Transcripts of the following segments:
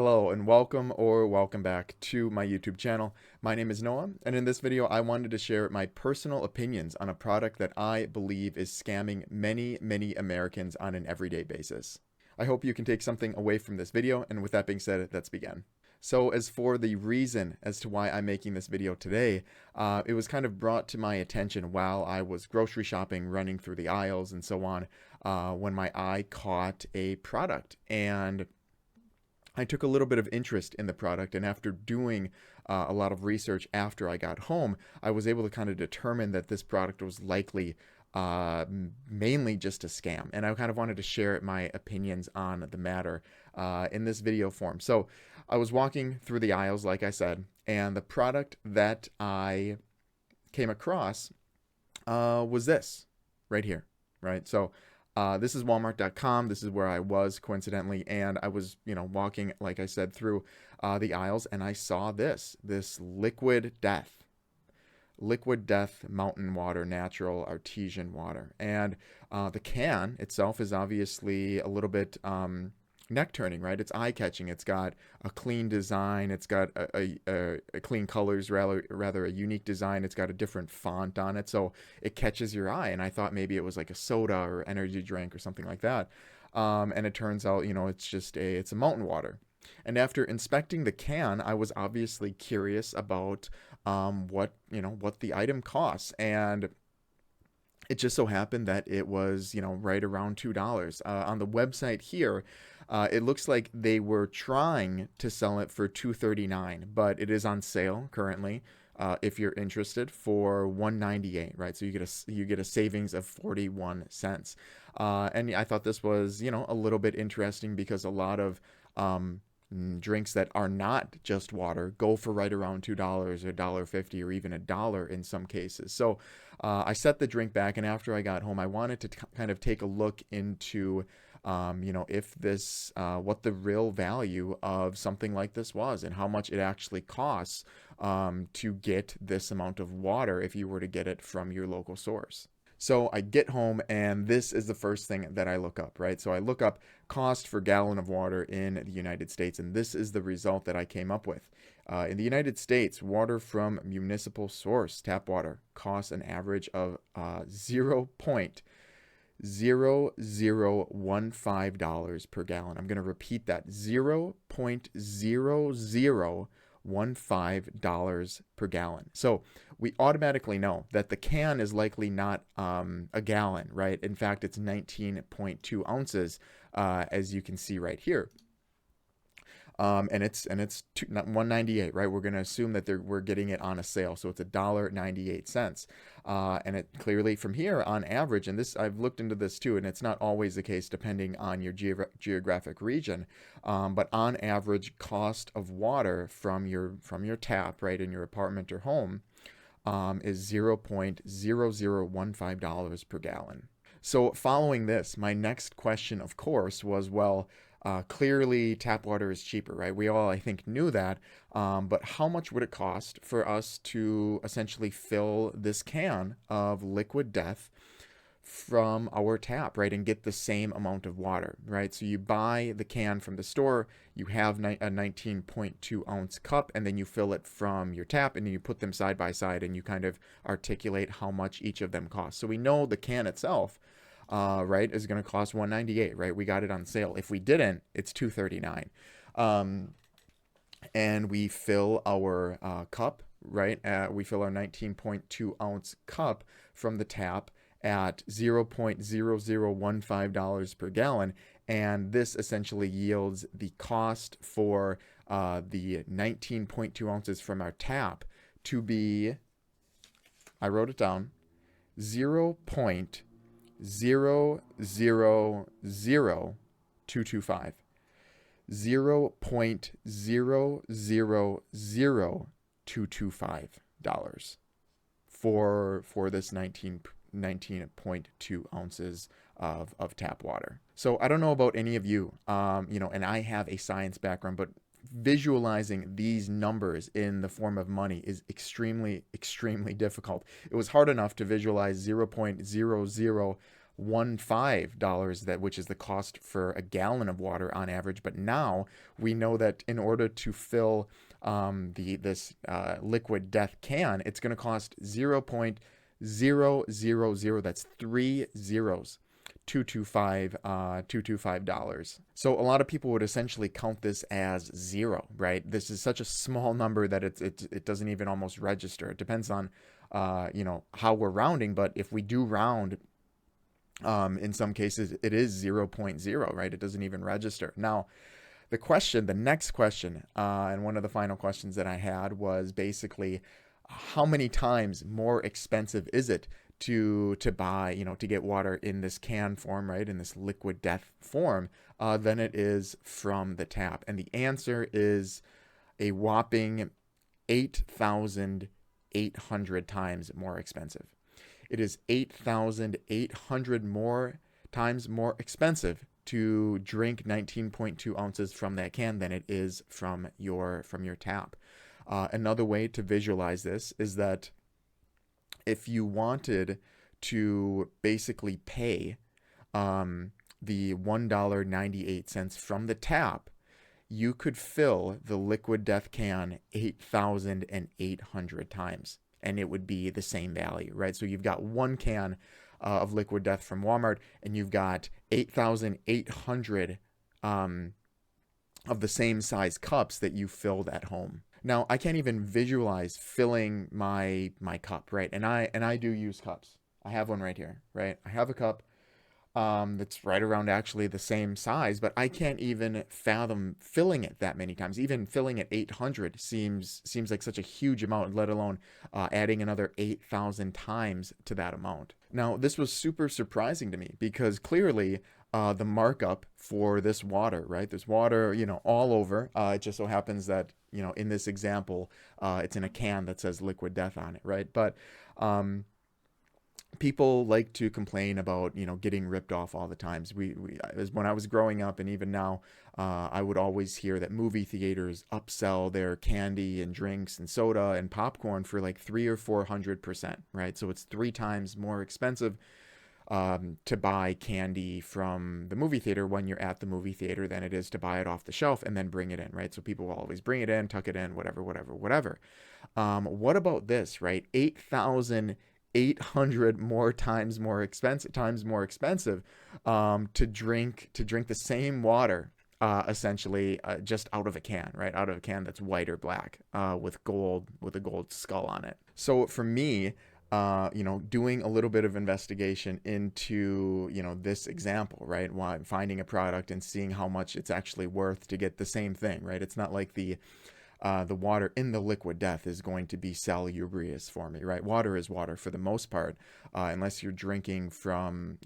Hello and welcome back to my YouTube channel. My name is Noah, and in this video I wanted to share my personal opinions on a product that I believe is scamming many Americans on an everyday basis. I hope you can take something away from this video, and with that being said, let's begin. So as for the reason as to why I'm making this video today, it was kind of brought to my attention while I was grocery shopping, running through the aisles and so on, when my eye caught a product, and I took a little bit of interest in the product, and after doing a lot of research after I got home, I was able to kind of determine that this product was likely mainly just a scam. And I kind of wanted to share my opinions on the matter in this video form. So I was walking through the aisles, like I said, and the product that I came across was this right here, right? So this is Walmart.com. This is where I was coincidentally, and I was, walking, like I said, through the aisles, and I saw this Liquid Death mountain water, natural artesian water, and the can itself is obviously a little bit neck turning, right? It's eye catching. It's got a clean design. It's got a clean colors, rather a unique design. It's got a different font on it, so it catches your eye. And I thought maybe it was like a soda or energy drink or something like that. And it turns out, it's a mountain water. And after inspecting the can, I was obviously curious about what the item costs, and it just so happened that it was, right around $2. On the website here, it looks like they were trying to sell it for $2.39, but it is on sale currently. If you're interested, for $1.98, right? So you get a savings of 41 cents. And I thought this was, a little bit interesting because a lot of drinks that are not just water go for right around $2 or $1.50 or even $1 in some cases. So I set the drink back, and after I got home, I wanted to kind of take a look into if this, what the real value of something like this was and how much it actually costs to get this amount of water if you were to get it from your local source. So I get home, and this is the first thing that I look up, right? So I look up cost per gallon of water in the United States, and this is the result that I came up with. In the United States, water from municipal source, tap water, costs an average of $0.0015 per gallon. I'm going to repeat that, $0.0015 per gallon. So we automatically know that the can is likely not a gallon, right? In fact, it's 19.2 ounces, as you can see right here. And it's $1.98, right? We're going to assume that we're getting it on a sale, so it's $1.98. And it clearly from here on average, and this I've looked into this too, and it's not always the case depending on your geographic region, but on average, cost of water from your tap, right, in your apartment or home, is $0.0015 per gallon. So following this, my next question, of course, was, well, clearly tap water is cheaper, right? We all, I think, knew that, but how much would it cost for us to essentially fill this can of Liquid Death from our tap, right, and get the same amount of water, right? So you buy the can from the store, you have a 19.2 ounce cup, and then you fill it from your tap, and then you put them side by side, and you kind of articulate how much each of them costs. So we know the can itself, right, is going to cost $1.98, right? We got it on sale. If we didn't, it's $2.39. And we fill our cup, right? We fill our 19.2 ounce cup from the tap at $0.0015 per gallon, and this essentially yields the cost for the 19.2 ounces from our tap to be, I wrote it down, 0.000225. $0.000225 for this 19.2 ounces of tap water. So I don't know about any of you, and I have a science background, but visualizing these numbers in the form of money is extremely difficult. It was hard enough to visualize 0.00 $15, that which is the cost for a gallon of water on average. But now we know that in order to fill this liquid death can, it's going to cost 0.000, that's three zeros, 225 dollars. So a lot of people would essentially count this as zero, right? This is such a small number that it doesn't even almost register. It depends on how we're rounding, but if we do round, in some cases it is zero point 0.0, right? It doesn't even register. Now the next question, and one of the final questions that I had was basically, how many times more expensive is it to buy, to get water in this can form, right, in this liquid death form, than it is from the tap? And the answer is a whopping 8,800 times more expensive. It is 8,800 more times more expensive to drink 19.2 ounces from that can than it is from your tap. Another way to visualize this is that if you wanted to basically pay the $1.98 from the tap, you could fill the liquid death can 8,800 times, and it would be the same value, right? So you've got one can of liquid death from Walmart, and you've got 8,800 of the same size cups that you filled at home. Now, I can't even visualize filling my cup, right? And I do use cups. I have one right here, right? I have a cup that's right around actually the same size, but I can't even fathom filling it that many times. Even filling it 800 seems like such a huge amount, let alone adding another 8,000 times to that amount. Now, this was super surprising to me because clearly the markup for this water, right? There's water, all over. It just so happens that, in this example, it's in a can that says liquid death on it, right? But people like to complain about, getting ripped off all the times. When I was growing up, and even now, I would always hear that movie theaters upsell their candy and drinks and soda and popcorn for like 300 or 400%, right? So it's 3 times more expensive to buy candy from the movie theater when you're at the movie theater than it is to buy it off the shelf and then bring it in, right? So people will always bring it in, tuck it in, whatever. What about this, right? 8,800 more expensive to drink the same water, essentially, just out of a can, right? Out of a can that's white or black, with a gold skull on it. So for me, doing a little bit of investigation into, this example, right? Finding a product and seeing how much it's actually worth to get the same thing, right? It's not like the water in the liquid death is going to be salubrious for me, right? Water is water for the most part, unless you're drinking from,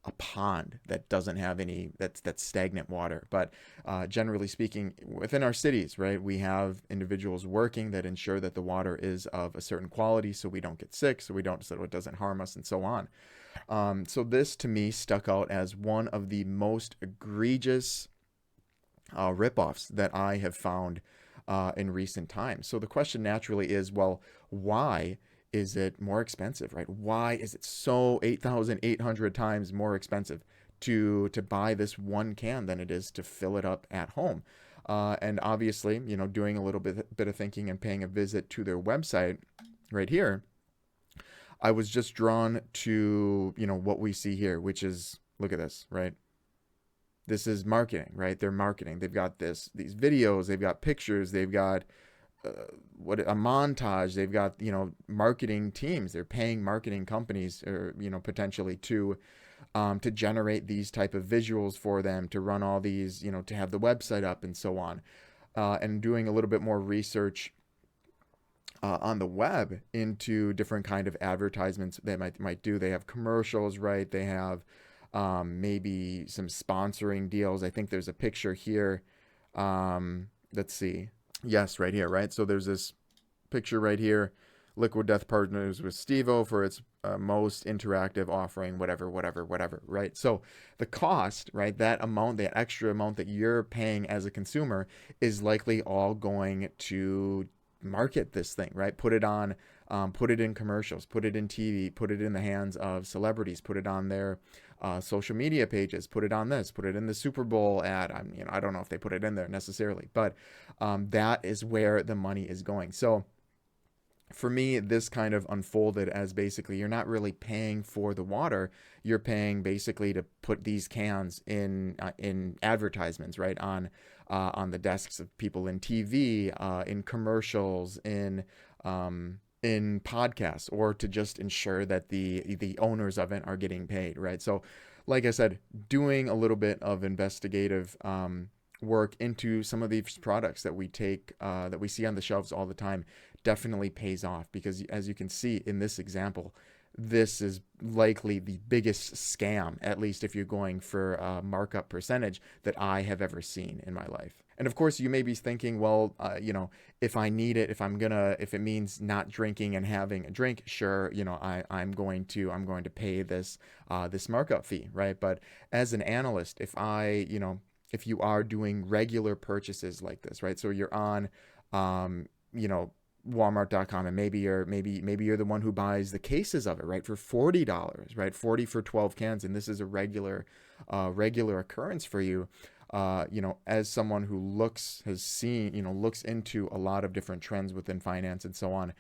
a pond that doesn't have any, that's stagnant water. But generally speaking, within our cities, right, we have individuals working that ensure that the water is of a certain quality, so we don't get sick, so it doesn't harm us, and so on. So this to me stuck out as one of the most egregious ripoffs that I have found in recent times. So the question naturally is, well, why is it more expensive, right? Why is it so 8,800 times more expensive to buy this one can than it is to fill it up at home? And obviously, doing a little bit of thinking and paying a visit to their website right here, I was just drawn to, what we see here, which is, look at this, right? This is marketing, right? They're marketing. They've got these videos, they've got pictures, they've got a montage, they've got, marketing teams. They're paying marketing companies, or, potentially to generate these type of visuals for them, to run all these, to have the website up and so on. And doing a little bit more research on the web into different kind of advertisements they might do. They have commercials, right? They have maybe some sponsoring deals. I think there's a picture here. Let's see. Yes, right here, right? So there's this picture right here. Liquid Death partners with Steve-O for its most interactive offering, whatever, right? So the cost, right, that amount, that extra amount that you're paying as a consumer is likely all going to market this thing, right? Put it on put it in commercials, put it in TV, put it in the hands of celebrities, put it on their social media pages, put it on this, put it in the Super Bowl ad. I don't know if they put it in there necessarily, but that is where the money is going. So for me, this kind of unfolded as basically you're not really paying for the water. You're paying basically to put these cans in advertisements, right, on the desks of people in TV, in commercials, in podcasts, or to just ensure that the owners of it are getting paid, right? So, like I said, doing a little bit of investigative work into some of these products that we take that we see on the shelves all the time definitely pays off, because as you can see in this example, this is likely the biggest scam, at least if you're going for a markup percentage, that I have ever seen in my life. And of course, you may be thinking, well, if I need it, if it means not drinking and having a drink, sure, I'm going to pay this markup fee, right? But as an analyst, if you are doing regular purchases like this, right? So you're on, you know, Walmart.com, and maybe you're the one who buys the cases of it, right, for $40, right, 40 for 12 cans, and this is a regular occurrence for you. As someone who looks into a lot of different trends within finance and so on,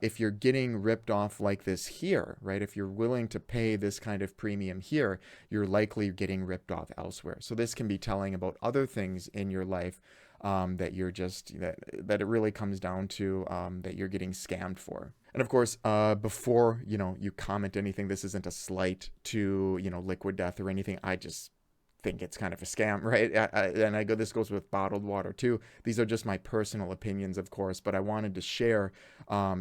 if you're getting ripped off like this here, right, if you're willing to pay this kind of premium here, you're likely getting ripped off elsewhere. So this can be telling about other things in your life, that it really comes down to that you're getting scammed for. And of course, before you comment anything, this isn't a slight to Liquid Death or anything. I just think it's kind of a scam, right? This goes with bottled water too. These are just my personal opinions, of course, but I wanted to share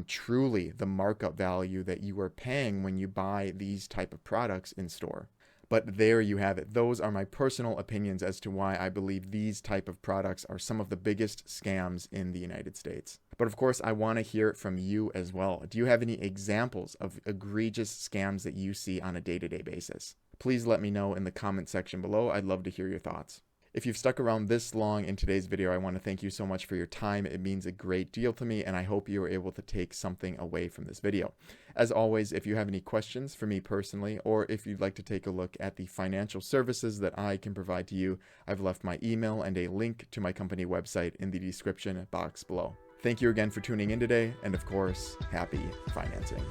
truly the markup value that you are paying when you buy these type of products in store. But there you have it. Those are my personal opinions as to why I believe these type of products are some of the biggest scams in the United States. But of course, I want to hear it from you as well. Do you have any examples of egregious scams that you see on a day-to-day basis? Please let me know in the comment section below. I'd love to hear your thoughts. If you've stuck around this long in today's video, I want to thank you so much for your time. It means a great deal to me, and I hope you were able to take something away from this video. As always, if you have any questions for me personally, or if you'd like to take a look at the financial services that I can provide to you, I've left my email and a link to my company website in the description box below. Thank you again for tuning in today, and of course, happy financing.